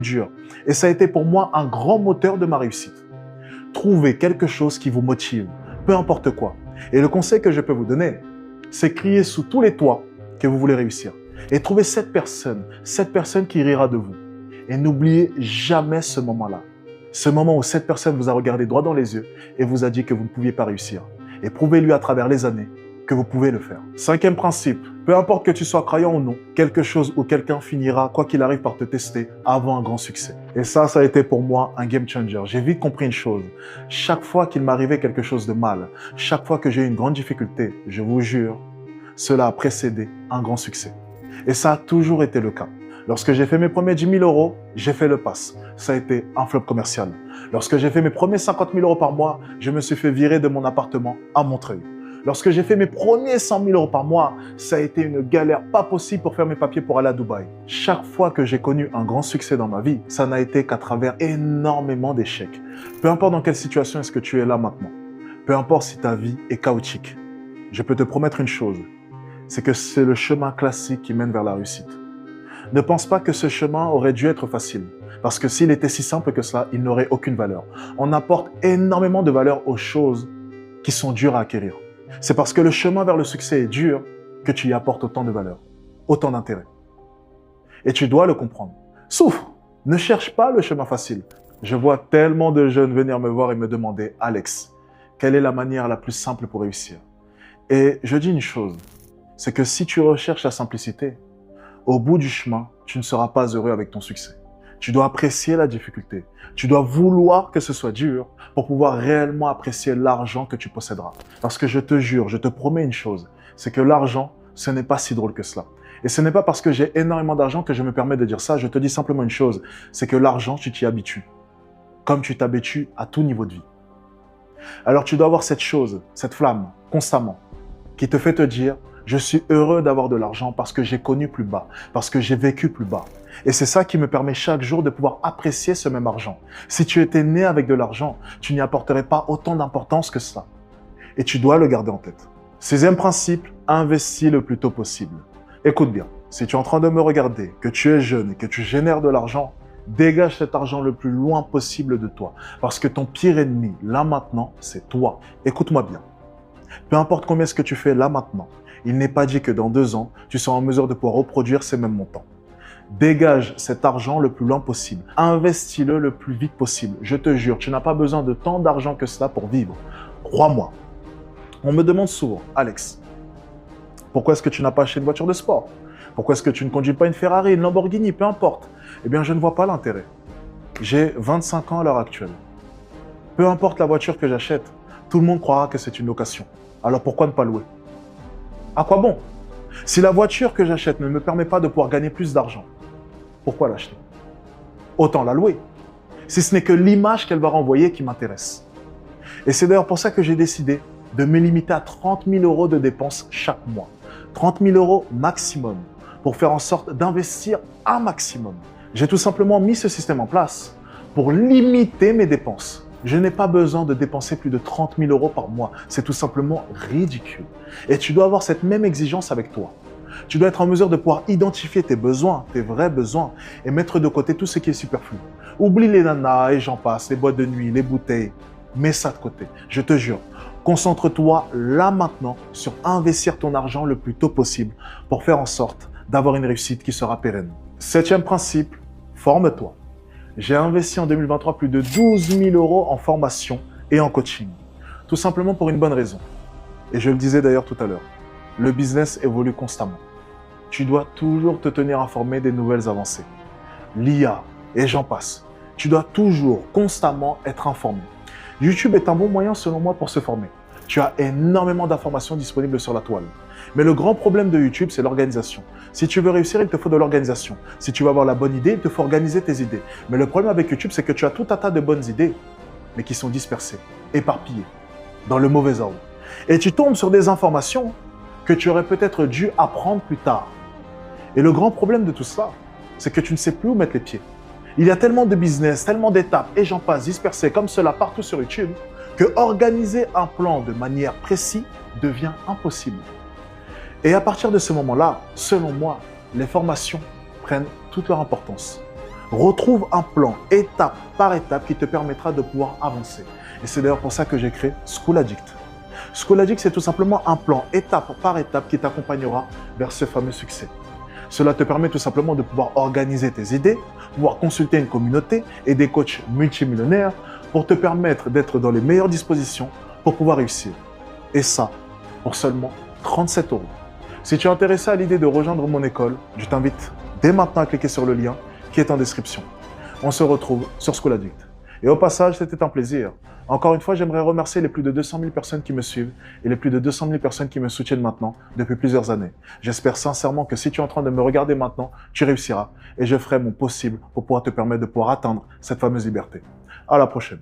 dur. Et ça a été pour moi un grand moteur de ma réussite. Trouvez quelque chose qui vous motive, peu importe quoi. Et le conseil que je peux vous donner, c'est crier sous tous les toits que vous voulez réussir. Et trouvez cette personne qui rira de vous. Et n'oubliez jamais ce moment-là. Ce moment où cette personne vous a regardé droit dans les yeux et vous a dit que vous ne pouviez pas réussir. Et prouvez-lui à travers les années que vous pouvez le faire. Cinquième principe, peu importe que tu sois croyant ou non, quelque chose ou quelqu'un finira, quoi qu'il arrive, par te tester avant un grand succès. Et ça a été pour moi un game changer. J'ai vite compris une chose. Chaque fois qu'il m'arrivait quelque chose de mal, chaque fois que j'ai eu une grande difficulté, je vous jure, cela a précédé un grand succès. Et ça a toujours été le cas. Lorsque j'ai fait mes premiers 10 000 euros, j'ai fait le pass. Ça a été un flop commercial. Lorsque j'ai fait mes premiers 50 000 euros par mois, je me suis fait virer de mon appartement à Montreuil. Lorsque j'ai fait mes premiers 100 000 euros par mois, ça a été une galère pas possible pour faire mes papiers pour aller à Dubaï. Chaque fois que j'ai connu un grand succès dans ma vie, ça n'a été qu'à travers énormément d'échecs. Peu importe dans quelle situation est-ce que tu es là maintenant, peu importe si ta vie est chaotique, je peux te promettre une chose, c'est que c'est le chemin classique qui mène vers la réussite. Ne pense pas que ce chemin aurait dû être facile, parce que s'il était si simple que cela, il n'aurait aucune valeur. On apporte énormément de valeur aux choses qui sont dures à acquérir. C'est parce que le chemin vers le succès est dur que tu y apportes autant de valeur, autant d'intérêt. Et tu dois le comprendre. Souffre, ne cherche pas le chemin facile. Je vois tellement de jeunes venir me voir et me demander « Alex, quelle est la manière la plus simple pour réussir ?» Et je dis une chose, c'est que si tu recherches la simplicité, au bout du chemin, tu ne seras pas heureux avec ton succès. Tu dois apprécier la difficulté. Tu dois vouloir que ce soit dur pour pouvoir réellement apprécier l'argent que tu posséderas. Parce que je te jure, je te promets une chose, c'est que l'argent, ce n'est pas si drôle que cela. Et ce n'est pas parce que j'ai énormément d'argent que je me permets de dire ça. Je te dis simplement une chose, c'est que l'argent, tu t'y habitues. Comme tu t'habitues à tout niveau de vie. Alors tu dois avoir cette chose, cette flamme, constamment, qui te fait te dire « Je suis heureux d'avoir de l'argent parce que j'ai connu plus bas, parce que j'ai vécu plus bas. » Et c'est ça qui me permet chaque jour de pouvoir apprécier ce même argent. Si tu étais né avec de l'argent, tu n'y apporterais pas autant d'importance que cela. Et tu dois le garder en tête. Sixième principe, investis le plus tôt possible. Écoute bien, si tu es en train de me regarder, que tu es jeune et que tu génères de l'argent, dégage cet argent le plus loin possible de toi. Parce que ton pire ennemi, là maintenant, c'est toi. Écoute-moi bien. Peu importe combien est-ce que tu fais là maintenant, il n'est pas dit que dans 2 ans, tu seras en mesure de pouvoir reproduire ces mêmes montants. Dégage cet argent le plus loin possible. Investis-le le plus vite possible. Je te jure, tu n'as pas besoin de tant d'argent que cela pour vivre. Crois-moi. On me demande souvent, Alex, pourquoi est-ce que tu n'as pas acheté une voiture de sport? Pourquoi est-ce que tu ne conduis pas une Ferrari, une Lamborghini, peu importe? Eh bien, je ne vois pas l'intérêt. J'ai 25 ans à l'heure actuelle. Peu importe la voiture que j'achète, tout le monde croira que c'est une location. Alors pourquoi ne pas louer? À quoi bon? Si la voiture que j'achète ne me permet pas de pouvoir gagner plus d'argent, pourquoi l'acheter? Autant la louer. Si ce n'est que l'image qu'elle va renvoyer qui m'intéresse. Et c'est d'ailleurs pour ça que j'ai décidé de me limiter à 30 000 euros de dépenses chaque mois. 30 000 euros maximum pour faire en sorte d'investir un maximum. J'ai tout simplement mis ce système en place pour limiter mes dépenses. Je n'ai pas besoin de dépenser plus de 30 000 euros par mois. C'est tout simplement ridicule. Et tu dois avoir cette même exigence avec toi. Tu dois être en mesure de pouvoir identifier tes besoins, tes vrais besoins, et mettre de côté tout ce qui est superflu. Oublie les nanas et j'en passe, les boîtes de nuit, les bouteilles. Mets ça de côté. Je te jure. Concentre-toi là maintenant sur investir ton argent le plus tôt possible pour faire en sorte d'avoir une réussite qui sera pérenne. Septième principe, forme-toi. J'ai investi en 2023 plus de 12 000 euros en formation et en coaching. Tout simplement pour une bonne raison. Et je le disais d'ailleurs tout à l'heure, le business évolue constamment. Tu dois toujours te tenir informé des nouvelles avancées. L'IA et j'en passe. Tu dois toujours, constamment être informé. YouTube est un bon moyen selon moi pour se former. Tu as énormément d'informations disponibles sur la toile. Mais le grand problème de YouTube, c'est l'organisation. Si tu veux réussir, il te faut de l'organisation. Si tu veux avoir la bonne idée, il te faut organiser tes idées. Mais le problème avec YouTube, c'est que tu as tout un tas de bonnes idées, mais qui sont dispersées, éparpillées, dans le mauvais ordre. Et tu tombes sur des informations que tu aurais peut-être dû apprendre plus tard. Et le grand problème de tout cela, c'est que tu ne sais plus où mettre les pieds. Il y a tellement de business, tellement d'étapes, et j'en passe, dispersées comme cela partout sur YouTube, que organiser un plan de manière précise devient impossible. Et à partir de ce moment-là, selon moi, les formations prennent toute leur importance. Retrouve un plan étape par étape qui te permettra de pouvoir avancer. Et c'est d'ailleurs pour ça que j'ai créé School Addict. School Addict, c'est tout simplement un plan étape par étape qui t'accompagnera vers ce fameux succès. Cela te permet tout simplement de pouvoir organiser tes idées, pouvoir consulter une communauté et des coachs multimillionnaires pour te permettre d'être dans les meilleures dispositions pour pouvoir réussir. Et ça, pour seulement 37 €. Si tu es intéressé à l'idée de rejoindre mon école, je t'invite dès maintenant à cliquer sur le lien qui est en description. On se retrouve sur School Addict. Et au passage, c'était un plaisir. Encore une fois, j'aimerais remercier les plus de 200 000 personnes qui me suivent et les plus de 200 000 personnes qui me soutiennent maintenant depuis plusieurs années. J'espère sincèrement que si tu es en train de me regarder maintenant, tu réussiras et je ferai mon possible pour pouvoir te permettre de pouvoir atteindre cette fameuse liberté. À la prochaine.